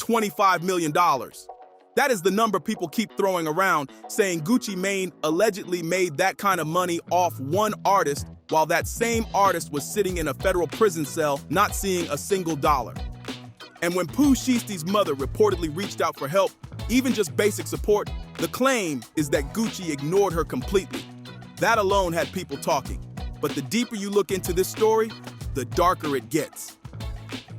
$25 million. That is the number people keep throwing around, saying Gucci Mane allegedly made that kind of money off one artist, while that same artist was sitting in a federal prison cell not seeing a single dollar. And when Pooh Shiesty's mother reportedly reached out for help, even just basic support, the claim is that Gucci ignored her completely. That alone had people talking. But the deeper you look into this story, the darker it gets.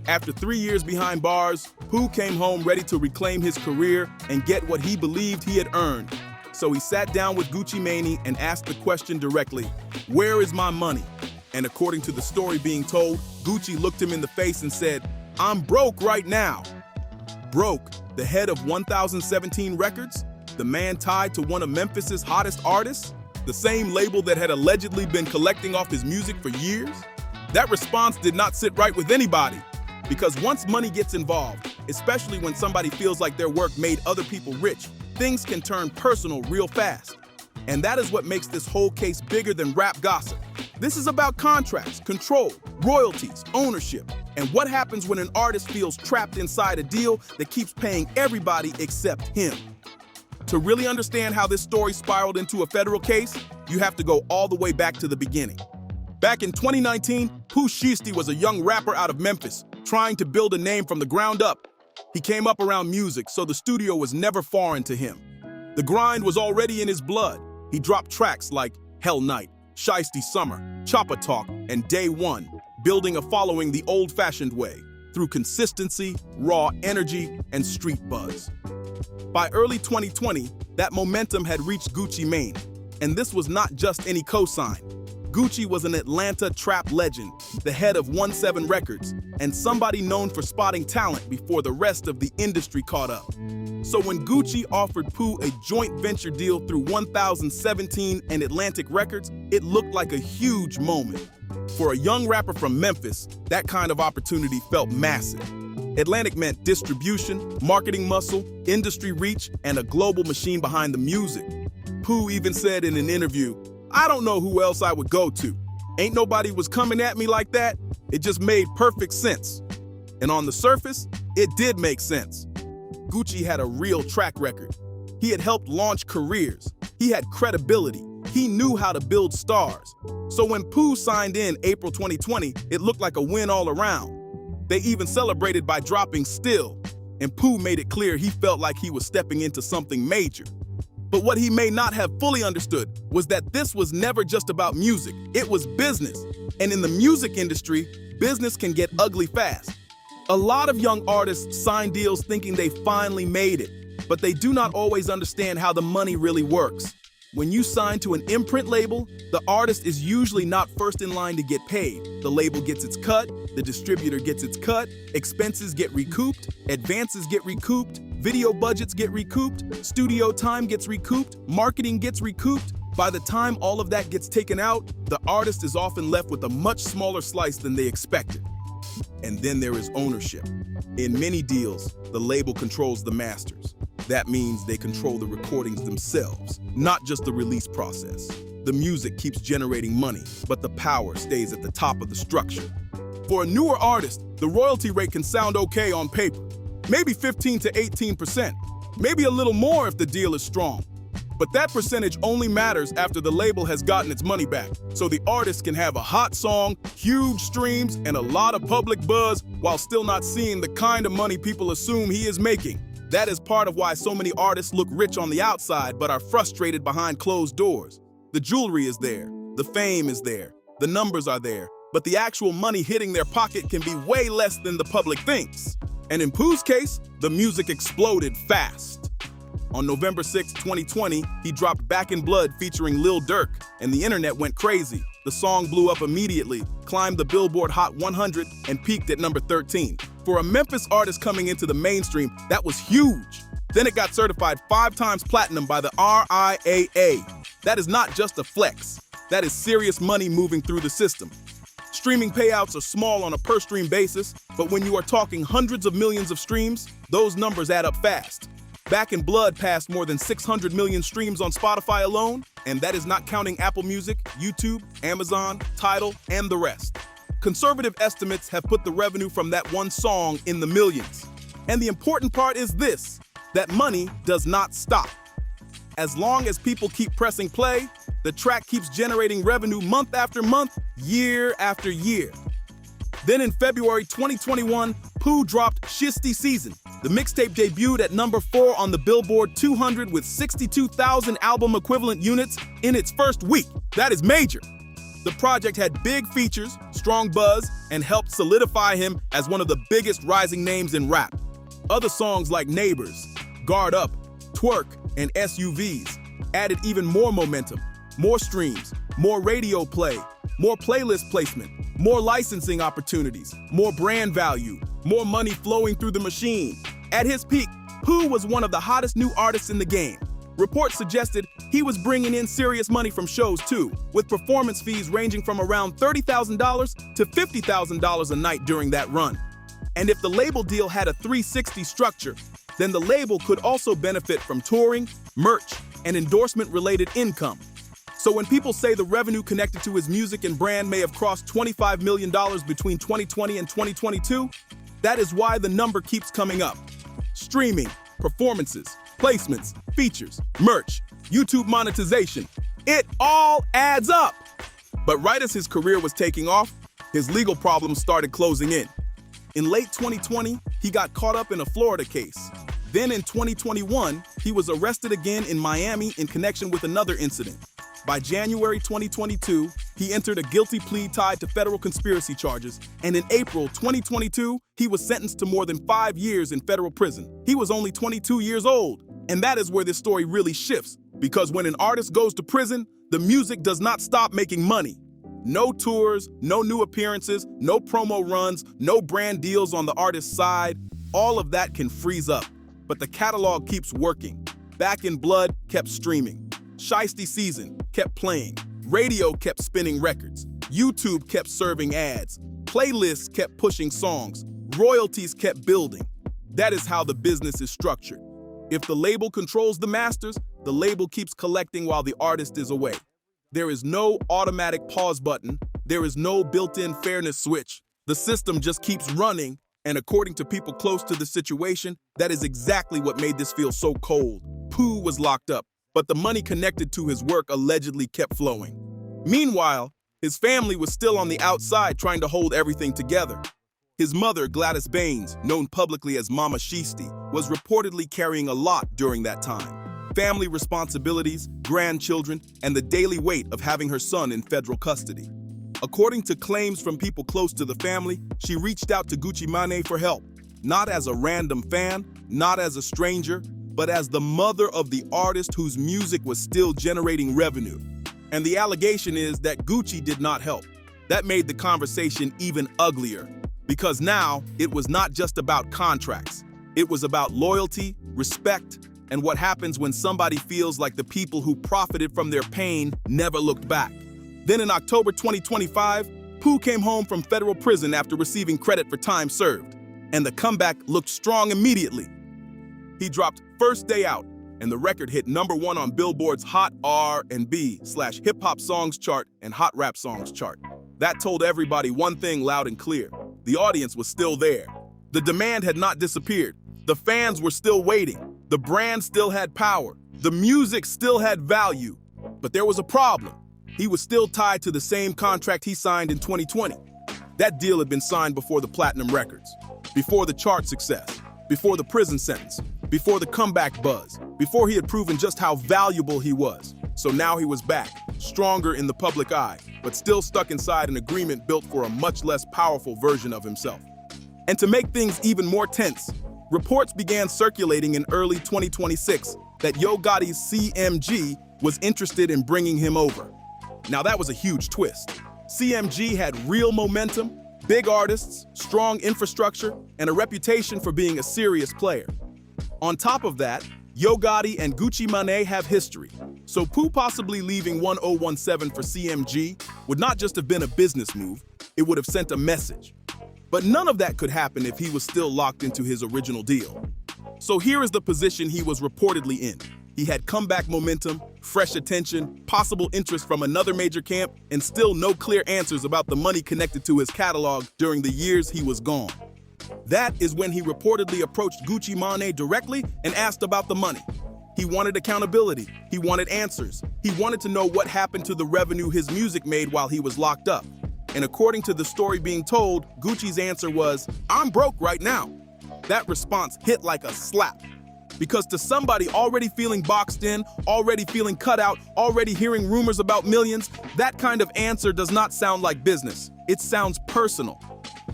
After 3 years behind bars, Pooh came home ready to reclaim his career and get what he believed he had earned. So he sat down with Gucci Mane and asked the question directly, "Where is my money?" And according to the story being told, Gucci looked him in the face and said, "I'm broke right now." Broke, the head of 1017 Records, the man tied to one of Memphis's hottest artists, the same label that had allegedly been collecting off his music for years? That response did not sit right with anybody. Because once money gets involved, especially when somebody feels like their work made other people rich, things can turn personal real fast. And that is what makes this whole case bigger than rap gossip. This is about contracts, control, royalties, ownership, and what happens when an artist feels trapped inside a deal that keeps paying everybody except him. To really understand how this story spiraled into a federal case, you have to go all the way back to the beginning. Back in 2019, Pooh Shiesty was a young rapper out of Memphis, trying to build a name from the ground up. He came up around music, so the studio was never foreign to him. The grind was already in his blood. He dropped tracks like Hell Night, Shiesty Summer, Choppa Talk, and Day One, building a following the old-fashioned way, through consistency, raw energy, and street buzz. By early 2020, that momentum had reached Gucci Mane, and this was not just any cosign. Gucci was an Atlanta trap legend, the head of 17 Records, and somebody known for spotting talent before the rest of the industry caught up. So when Gucci offered Pooh a joint venture deal through 1017 and Atlantic Records, it looked like a huge moment. For a young rapper from Memphis, that kind of opportunity felt massive. Atlantic meant distribution, marketing muscle, industry reach, and a global machine behind the music. Pooh even said in an interview, "I don't know who else I would go to. Ain't nobody was coming at me like that. It just made perfect sense." And on the surface, it did make sense. Gucci had a real track record. He had helped launch careers. He had credibility. He knew how to build stars. So when Pooh signed in April 2020, it looked like a win all around. They even celebrated by dropping Still, and Pooh made it clear he felt like he was stepping into something major. But what he may not have fully understood was that this was never just about music. It was business. And in the music industry, business can get ugly fast. A lot of young artists sign deals thinking they finally made it, but they do not always understand how the money really works. When you sign to an imprint label, the artist is usually not first in line to get paid. The label gets its cut, the distributor gets its cut, expenses get recouped, advances get recouped, video budgets get recouped, studio time gets recouped, marketing gets recouped. By the time all of that gets taken out, the artist is often left with a much smaller slice than they expected. And then there is ownership. In many deals, the label controls the masters. That means they control the recordings themselves, not just the release process. The music keeps generating money, but the power stays at the top of the structure. For a newer artist, the royalty rate can sound okay on paper. Maybe 15 to 18%, maybe a little more if the deal is strong. But that percentage only matters after the label has gotten its money back, so the artist can have a hot song, huge streams, and a lot of public buzz while still not seeing the kind of money people assume he is making. That is part of why so many artists look rich on the outside but are frustrated behind closed doors. The jewelry is there, the fame is there, the numbers are there, but the actual money hitting their pocket can be way less than the public thinks. And in Pooh's case, the music exploded fast. On November 6, 2020, he dropped Back in Blood featuring Lil Durk, and the internet went crazy. The song blew up immediately, climbed the Billboard Hot 100, and peaked at number 13. For a Memphis artist coming into the mainstream, that was huge. Then it got certified 5 times platinum by the RIAA. That is not just a flex. That is serious money moving through the system. Streaming payouts are small on a per-stream basis, but when you are talking hundreds of millions of streams, those numbers add up fast. Back in Blood passed more than 600 million streams on Spotify alone, and that is not counting Apple Music, YouTube, Amazon, Tidal, and the rest. Conservative estimates have put the revenue from that one song in the millions. And the important part is this, that money does not stop. As long as people keep pressing play, the track keeps generating revenue month after month, year after year. Then in February 2021, Pooh dropped Shiesty Season. The mixtape debuted at number 4 on the Billboard 200 with 62,000 album equivalent units in its first week. That is major. The project had big features, strong buzz, and helped solidify him as one of the biggest rising names in rap. Other songs like Neighbors, Guard Up, Twerk, and SUVs added even more momentum, more streams, more radio play, more playlist placement, more licensing opportunities, more brand value, more money flowing through the machine. At his peak, Pooh was one of the hottest new artists in the game. Reports suggested he was bringing in serious money from shows too, with performance fees ranging from around $30,000 to $50,000 a night during that run. And if the label deal had a 360 structure, then the label could also benefit from touring, merch, and endorsement-related income. So when people say the revenue connected to his music and brand may have crossed $25 million between 2020 and 2022, that is why the number keeps coming up. Streaming, performances, placements, features, merch, YouTube monetization, it all adds up. But right as his career was taking off, his legal problems started closing in. In late 2020, he got caught up in a Florida case. Then in 2021, he was arrested again in Miami in connection with another incident. By January 2022, he entered a guilty plea tied to federal conspiracy charges, and in April 2022, he was sentenced to more than 5 years in federal prison. He was only 22 years old, and that is where this story really shifts, because when an artist goes to prison, the music does not stop making money. No tours, no new appearances, no promo runs, no brand deals on the artist's side. All of that can freeze up, but the catalog keeps working. Back in Blood kept streaming. Shiesty Season kept playing. Radio kept spinning records. YouTube kept serving ads. Playlists kept pushing songs. Royalties kept building. That is how the business is structured. If the label controls the masters, the label keeps collecting while the artist is away. There is no automatic pause button. There is no built-in fairness switch. The system just keeps running, and according to people close to the situation, that is exactly what made this feel so cold. Pooh was locked up, but the money connected to his work allegedly kept flowing. Meanwhile, his family was still on the outside trying to hold everything together. His mother, Gladys Baines, known publicly as Mama Shiesty, was reportedly carrying a lot during that time. Family responsibilities, grandchildren, and the daily weight of having her son in federal custody. According to claims from people close to the family, she reached out to Gucci Mane for help, not as a random fan, not as a stranger, but as the mother of the artist whose music was still generating revenue. And the allegation is that Gucci did not help. That made the conversation even uglier, because now it was not just about contracts. It was about loyalty, respect, and what happens when somebody feels like the people who profited from their pain never looked back. Then in October 2025, Pooh came home from federal prison after receiving credit for time served, and the comeback looked strong immediately. He dropped First Day Out, and the record hit #1 on Billboard's Hot R&B/HipHop Songs chart and Hot Rap Songs chart. That told everybody one thing loud and clear: the audience was still there. The demand had not disappeared. The fans were still waiting. The brand still had power. The music still had value. But there was a problem. He was still tied to the same contract he signed in 2020. That deal had been signed before the platinum records, before the chart success, before the prison sentence, before the comeback buzz, before he had proven just how valuable he was. So now he was back, stronger in the public eye, but still stuck inside an agreement built for a much less powerful version of himself. And to make things even more tense, reports began circulating in early 2026 that Yo Gotti's CMG was interested in bringing him over. Now that was a huge twist. CMG had real momentum, big artists, strong infrastructure, and a reputation for being a serious player. On top of that, Yo Gotti and Gucci Mane have history, so Pooh possibly leaving 1017 for CMG would not just have been a business move, it would have sent a message. But none of that could happen if he was still locked into his original deal. So here is the position he was reportedly in. He had comeback momentum, fresh attention, possible interest from another major camp, and still no clear answers about the money connected to his catalog during the years he was gone. That is when he reportedly approached Gucci Mane directly and asked about the money. He wanted accountability. He wanted answers. He wanted to know what happened to the revenue his music made while he was locked up. And according to the story being told, Gucci's answer was, "I'm broke right now." That response hit like a slap. Because to somebody already feeling boxed in, already feeling cut out, already hearing rumors about millions, that kind of answer does not sound like business. It sounds personal.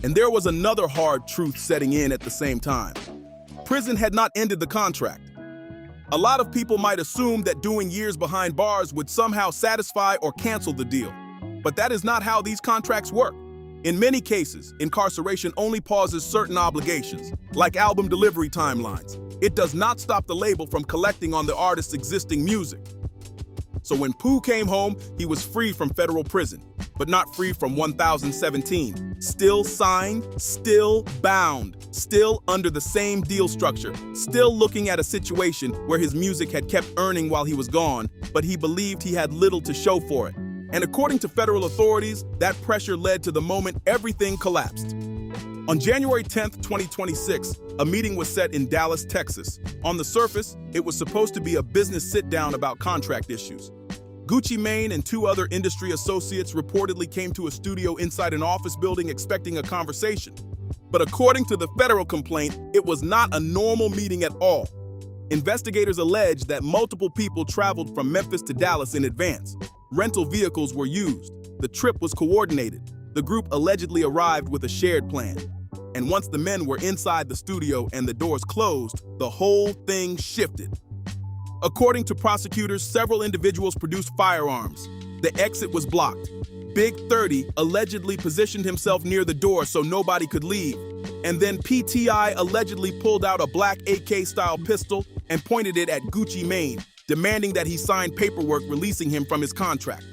And there was another hard truth setting in at the same time. Prison had not ended the contract. A lot of people might assume that doing years behind bars would somehow satisfy or cancel the deal. But that is not how these contracts work. In many cases, incarceration only pauses certain obligations, like album delivery timelines. It does not stop the label from collecting on the artist's existing music. So when Pooh came home, he was free from federal prison, but not free from 1017. Still signed, still bound, still under the same deal structure, still looking at a situation where his music had kept earning while he was gone, but he believed he had little to show for it. And according to federal authorities, that pressure led to the moment everything collapsed. On January 10th, 2026, a meeting was set in Dallas, Texas. On the surface, it was supposed to be a business sit-down about contract issues. Gucci Mane and two other industry associates reportedly came to a studio inside an office building expecting a conversation. But according to the federal complaint, it was not a normal meeting at all. Investigators allege that multiple people traveled from Memphis to Dallas in advance. Rental vehicles were used. The trip was coordinated. The group allegedly arrived with a shared plan. And once the men were inside the studio and the doors closed, the whole thing shifted. According to prosecutors, several individuals produced firearms. The exit was blocked. Big 30 allegedly positioned himself near the door so nobody could leave. And then PTI allegedly pulled out a black AK-style pistol and pointed it at Gucci Mane, demanding that he sign paperwork releasing him from his contract.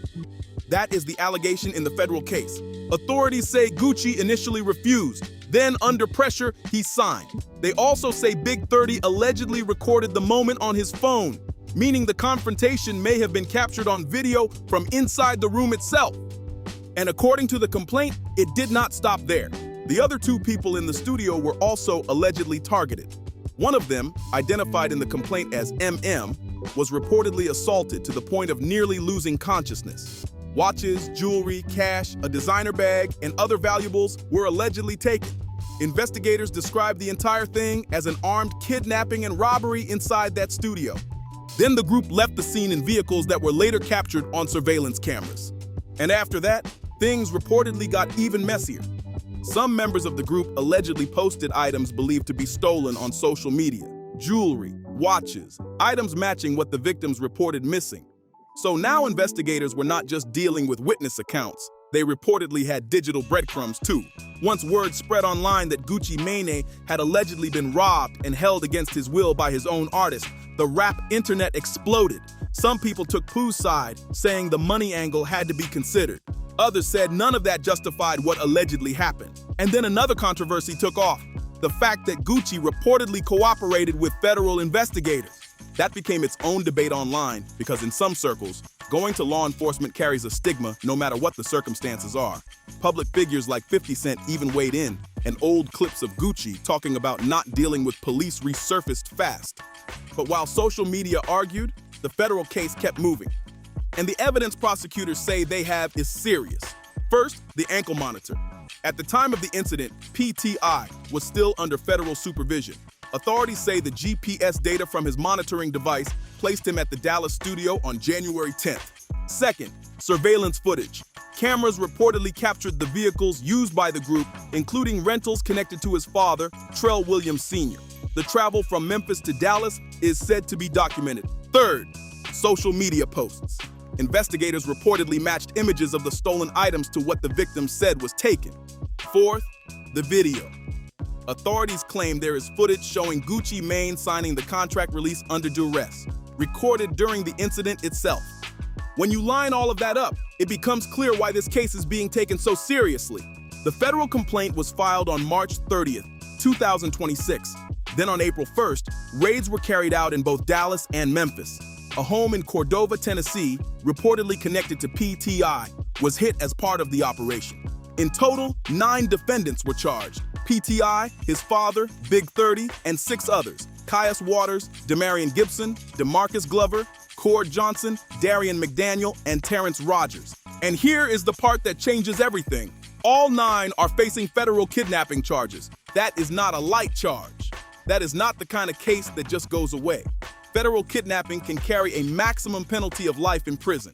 That is the allegation in the federal case. Authorities say Gucci initially refused. Then, under pressure, he signed. They also say Big 30 allegedly recorded the moment on his phone, meaning the confrontation may have been captured on video from inside the room itself. And according to the complaint, it did not stop there. The other two people in the studio were also allegedly targeted. One of them, identified in the complaint as MM, was reportedly assaulted to the point of nearly losing consciousness. Watches, jewelry, cash, a designer bag, and other valuables were allegedly taken. Investigators described the entire thing as an armed kidnapping and robbery inside that studio. Then the group left the scene in vehicles that were later captured on surveillance cameras. And after that, things reportedly got even messier. Some members of the group allegedly posted items believed to be stolen on social media. Jewelry, watches, items matching what the victims reported missing. So now investigators were not just dealing with witness accounts. They reportedly had digital breadcrumbs too. Once word spread online that Gucci Mane had allegedly been robbed and held against his will by his own artist, the rap internet exploded. Some people took Pooh's side, saying the money angle had to be considered. Others said none of that justified what allegedly happened. And then another controversy took off: the fact that Gucci reportedly cooperated with federal investigators. That became its own debate online because in some circles, going to law enforcement carries a stigma no matter what the circumstances are. Public figures like 50 Cent even weighed in, and old clips of Gucci talking about not dealing with police resurfaced fast. But while social media argued, the federal case kept moving. And the evidence prosecutors say they have is serious. First, the ankle monitor. At the time of the incident, PTI was still under federal supervision. Authorities say the GPS data from his monitoring device placed him at the Dallas studio on January 10th. Second, surveillance footage. Cameras reportedly captured the vehicles used by the group, including rentals connected to his father, Trell Williams Sr. The travel from Memphis to Dallas is said to be documented. Third, social media posts. Investigators reportedly matched images of the stolen items to what the victim said was taken. Fourth, the video. Authorities claim there is footage showing Gucci Mane signing the contract release under duress, recorded during the incident itself. When you line all of that up, it becomes clear why this case is being taken so seriously. The federal complaint was filed on March 30th, 2026. Then on April 1st, raids were carried out in both Dallas and Memphis. A home in Cordova, Tennessee, reportedly connected to PTI, was hit as part of the operation. In total, 9 defendants were charged. PTI, his father, Big 30, and 6 others: Caius Waters, Demarion Gibson, DeMarcus Glover, Cord Johnson, Darian McDaniel, and Terrence Rogers. And here is the part that changes everything. All 9 are facing federal kidnapping charges. That is not a light charge. That is not the kind of case that just goes away. Federal kidnapping can carry a maximum penalty of life in prison.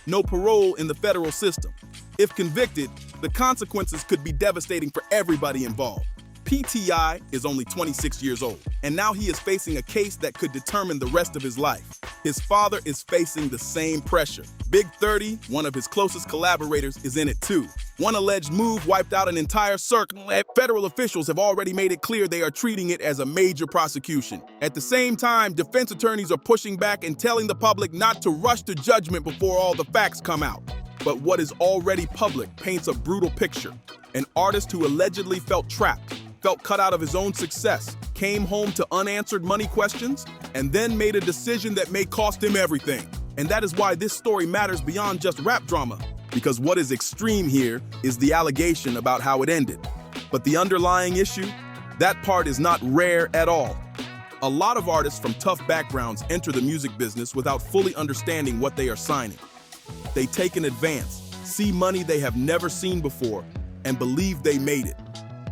No parole in the federal system. If convicted, the consequences could be devastating for everybody involved. PTI is only 26 years old, and now he is facing a case that could determine the rest of his life. His father is facing the same pressure. Big 30, one of his closest collaborators, is in it too. One alleged move wiped out an entire circle. Federal officials have already made it clear they are treating it as a major prosecution. At the same time, defense attorneys are pushing back and telling the public not to rush to judgment before all the facts come out. But what is already public paints a brutal picture. An artist who allegedly felt trapped, felt cut out of his own success, came home to unanswered money questions, and then made a decision that may cost him everything. And that is why this story matters beyond just rap drama, because what is extreme here is the allegation about how it ended. But the underlying issue, that part is not rare at all. A lot of artists from tough backgrounds enter the music business without fully understanding what they are signing. They take an advance, see money they have never seen before, and believe they made it.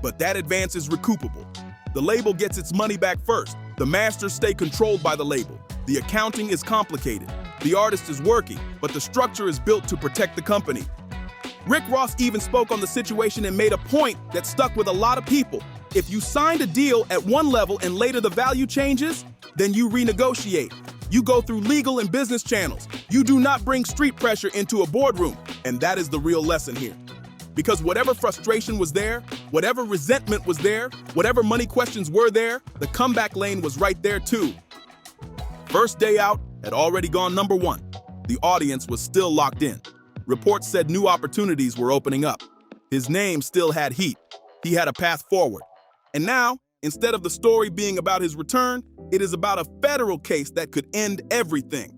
But that advance is recoupable. The label gets its money back first. The masters stay controlled by the label. The accounting is complicated. The artist is working, but the structure is built to protect the company. Rick Ross even spoke on the situation and made a point that stuck with a lot of people. If you signed a deal at one level and later the value changes, then you renegotiate. You go through legal and business channels. You do not bring street pressure into a boardroom. And that is the real lesson here. Because whatever frustration was there, whatever resentment was there, whatever money questions were there, the comeback lane was right there too. First day out had already gone number 1. The audience was still locked in. Reports said new opportunities were opening up. His name still had heat. He had a path forward. And now, instead of the story being about his return, it is about a federal case that could end everything.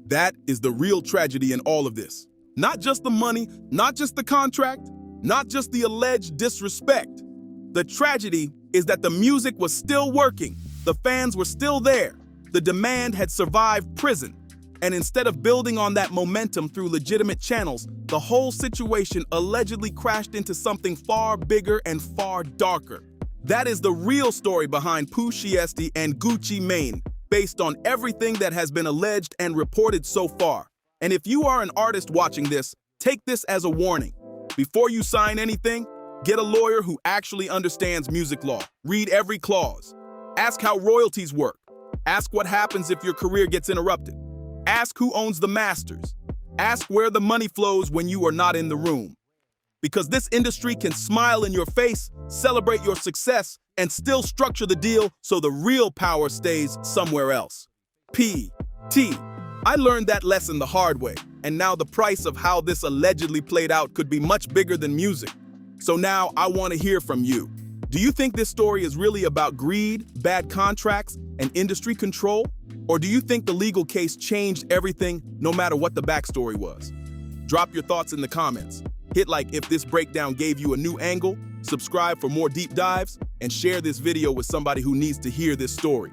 That is the real tragedy in all of this. Not just the money, not just the contract, not just the alleged disrespect. The tragedy is that the music was still working. The fans were still there. The demand had survived prison. And instead of building on that momentum through legitimate channels, the whole situation allegedly crashed into something far bigger and far darker. That is the real story behind Pooh Shiesty and Gucci Mane, based on everything that has been alleged and reported so far. And if you are an artist watching this, take this as a warning. Before you sign anything, get a lawyer who actually understands music law. Read every clause. Ask how royalties work. Ask what happens if your career gets interrupted. Ask who owns the masters. Ask where the money flows when you are not in the room. Because this industry can smile in your face, celebrate your success, and still structure the deal so the real power stays somewhere else. P.T. I learned that lesson the hard way, and now the price of how this allegedly played out could be much bigger than music. So now I want to hear from you. Do you think this story is really about greed, bad contracts, and industry control? Or do you think the legal case changed everything no matter what the backstory was? Drop your thoughts in the comments. Hit like if this breakdown gave you a new angle, subscribe for more deep dives, and share this video with somebody who needs to hear this story.